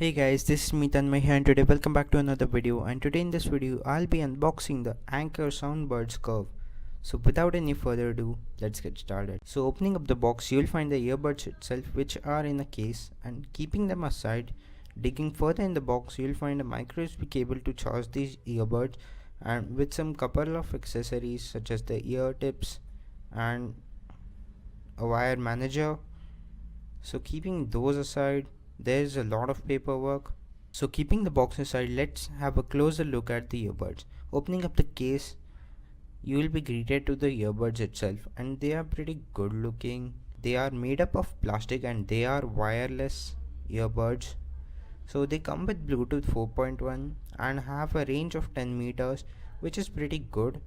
Hey guys, this is me Tanmay here and today welcome back to another video, and today in this video I'll be unboxing the Anker SoundBuds curve. So without any further ado, let's get started. So opening up the box, you'll find the earbuds itself, which are in a case, and keeping them aside, digging further in the box, you'll find a micro USB cable to charge these earbuds, and with some couple of accessories such as the ear tips and a wire manager. So keeping those aside, there's a lot of paperwork. So keeping the box aside, let's have a closer look at the earbuds. Opening up the case, you will be greeted to the earbuds itself, and they are pretty good looking. They are made up of plastic and they are wireless earbuds. So they come with Bluetooth 4.1 and have a range of 10 meters, which is pretty good,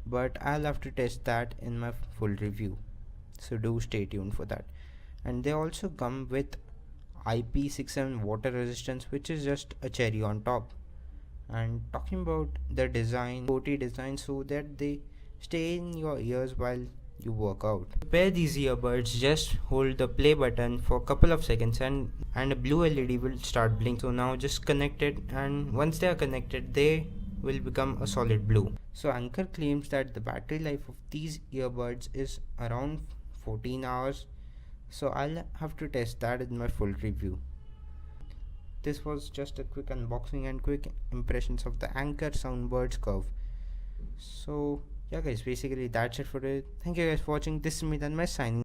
but I'll have to test that in my full review. So do stay tuned for that. And they also come with IP67 water resistance, which is just a cherry on top. And talking about the design, sporty design, so that they stay in your ears while you work out. To pair these earbuds, just hold the play button for a couple of seconds and a blue LED will start blinking. So now just connect it, and once they are connected, they will become a solid blue. So Anker claims that the battery life of these earbuds is around 14 hours. So I'll have to test that in my full review. This was just a quick unboxing and quick impressions of the Anker SoundBuds curve. So yeah guys, basically that's it for today. Thank you guys for watching. This is me Tanmay signing.